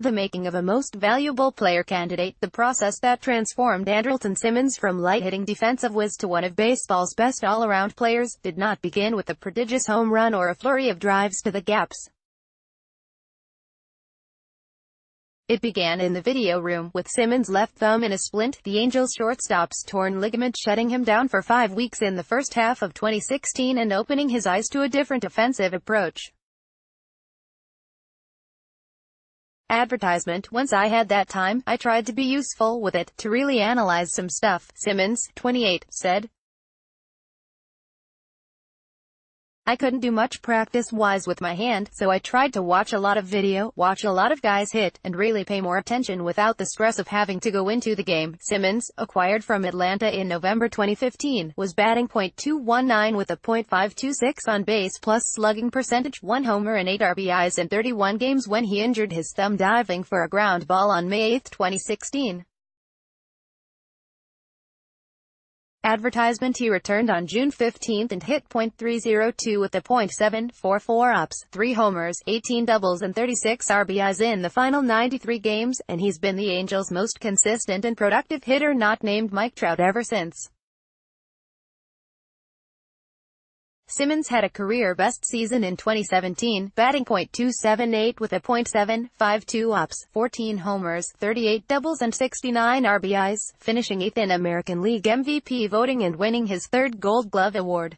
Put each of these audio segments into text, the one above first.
The making of a most valuable player candidate, the process that transformed Andrelton Simmons from light-hitting defensive whiz to one of baseball's best all-around players, did not begin with a prodigious home run or a flurry of drives to the gaps. It began in the video room, with Simmons' left thumb in a splint, the Angels' shortstop's torn ligament shutting him down for 5 weeks in the first half of 2016 and opening his eyes to a different offensive approach. Advertisement: once I had that time, I tried to be useful with it, to really analyze some stuff, Simmons, 28, said. I couldn't do much practice-wise with my hand, so I tried to watch a lot of video, watch a lot of guys hit, and really pay more attention without the stress of having to go into the game. Simmons, acquired from Atlanta in November 2015, was batting .219 with a .526 on-base plus slugging percentage, 1 homer and 8 RBIs in 31 games when he injured his thumb diving for a ground ball on May 8, 2016. Advertisement: he returned on June 15 and hit .302 with a .744 ops, 3 homers, 18 doubles and 36 RBIs in the final 93 games, and he's been the Angels' most consistent and productive hitter not named Mike Trout ever since. Simmons had a career-best season in 2017, batting .278 with a .752 ops, 14 homers, 38 doubles and 69 RBIs, finishing 8th in American League MVP voting and winning his 3rd Gold Glove award.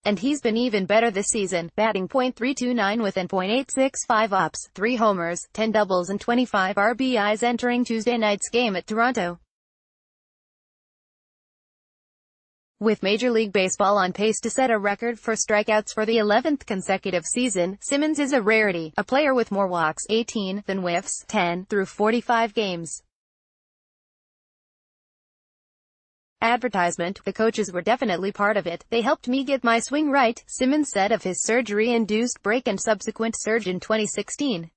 And he's been even better this season, batting .329 with an .865 ops, 3 homers, 10 doubles and 25 RBIs entering Tuesday night's game at Toronto. With Major League Baseball on pace to set a record for strikeouts for the 11th consecutive season, Simmons is a rarity, a player with more walks, 18, than whiffs, 10, through 45 games. Advertisement: the coaches were definitely part of it. They helped me get my swing right, Simmons said of his surgery-induced break and subsequent surge in 2016.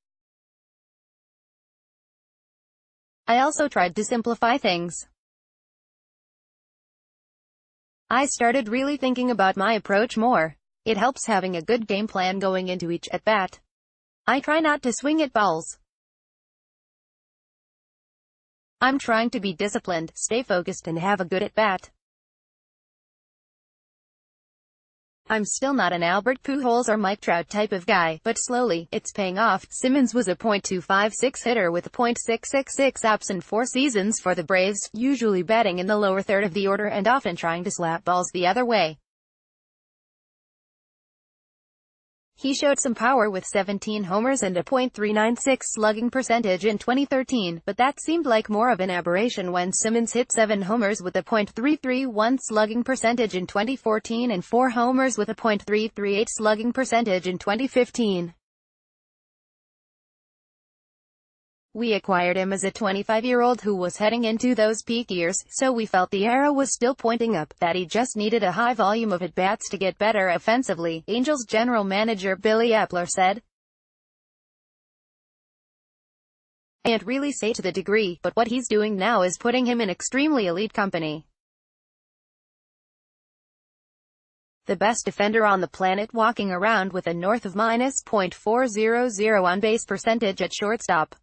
I also tried to simplify things. I started really thinking about my approach more. It helps having a good game plan going into each at-bat. I try not to swing at balls. I'm trying to be disciplined, stay focused and have a good at-bat. I'm still not an Albert Pujols or Mike Trout type of guy, but slowly, it's paying off. Simmons was a .256 hitter with a .666 ops in 4 seasons for the Braves, usually batting in the lower third of the order and often trying to slap balls the other way. He showed some power with 17 homers and a .396 slugging percentage in 2013, but that seemed like more of an aberration when Simmons hit 7 homers with a .331 slugging percentage in 2014 and 4 homers with a .338 slugging percentage in 2015. We acquired him as a 25-year-old who was heading into those peak years, so we felt the arrow was still pointing up, that he just needed a high volume of at-bats to get better offensively, Angels general manager Billy Epler said. I can't really say to the degree, but what he's doing now is putting him in extremely elite company. The best defender on the planet, walking around with a north of -.400 on-base percentage at shortstop.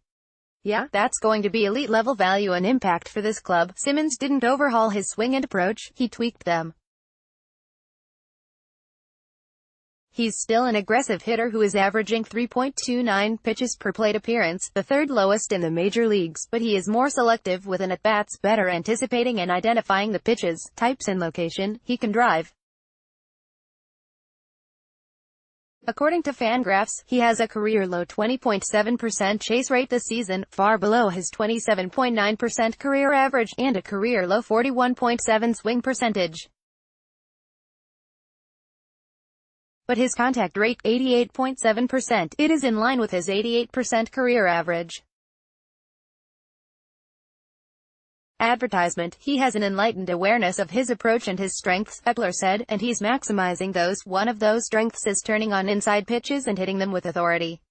Yeah, that's going to be elite-level value and impact for this club. Simmons didn't overhaul his swing and approach, he tweaked them. He's still an aggressive hitter who is averaging 3.29 pitches per plate appearance, the 3rd lowest in the major leagues, but he is more selective with an at-bats, better anticipating and identifying the pitches, types and location he can drive. According to Fangraphs, he has a career-low 20.7% chase rate this season, far below his 27.9% career average, and a career-low 41.7% swing percentage. But his contact rate, 88.7%, it is in line with his 88% career average. Advertisement: he has an enlightened awareness of his approach and his strengths, Epler said, and he's maximizing those. One of those strengths is turning on inside pitches and hitting them with authority.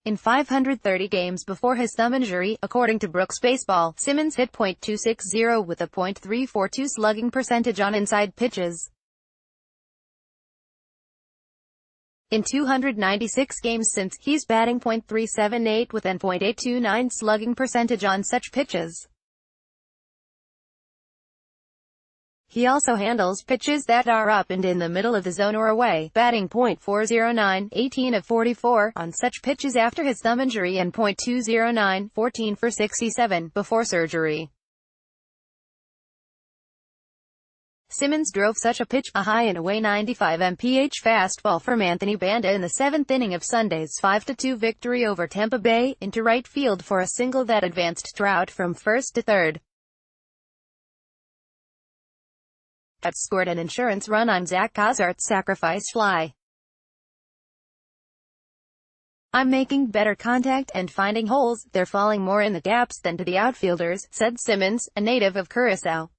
In 530 games before his thumb injury, according to Brooks Baseball, Simmons hit .260 with a .342 slugging percentage on inside pitches. in 296 games since, he's batting .378 with an .829 slugging percentage on such pitches. He also handles pitches that are up and in the middle of the zone or away, batting .409, 18 of 44, on such pitches after his thumb injury and .209, 14 for 67, before surgery. Simmons drove such a pitch, a high and away 95 mph fastball from Anthony Banda in the 7th inning of Sunday's 5-2 victory over Tampa Bay, into right field for a single that advanced Trout from first to third. That scored an insurance run on Zach Cozart's sacrifice fly. "I'm making better contact and finding holes, they're falling more in the gaps than to the outfielders," said Simmons, a native of Curaçao.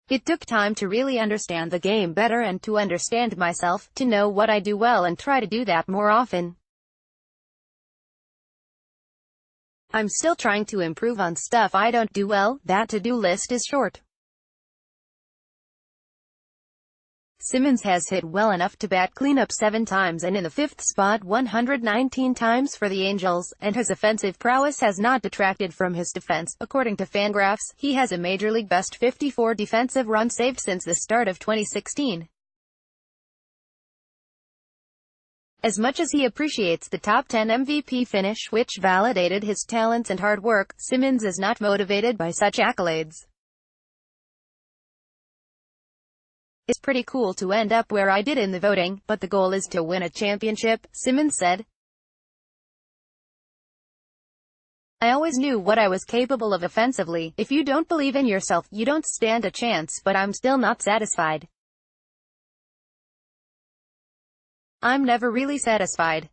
"It took time to really understand the game better and to understand myself, to know what I do well and try to do that more often. I'm still trying to improve on stuff I don't do well, that to-do list is short." Simmons has hit well enough to bat cleanup 7 times and in the 5th spot 119 times for the Angels, and his offensive prowess has not detracted from his defense. According to Fangraphs, he has a Major League best 54 defensive runs saved since the start of 2016. As much as he appreciates the top 10 MVP finish, which validated his talents and hard work, Simmons is not motivated by such accolades. "It's pretty cool to end up where I did in the voting, but the goal is to win a championship," Simmons said. "I always knew what I was capable of offensively. If you don't believe in yourself, you don't stand a chance, but I'm still not satisfied. I'm never really satisfied.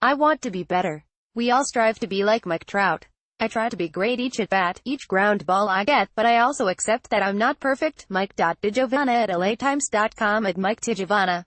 I want to be better. We all strive to be like Mike Trout. I try to be great each at-bat, each ground ball I get, but I also accept that I'm not perfect." Mike.DiGiovanna at LATimes.com at Mike Tigiovanna.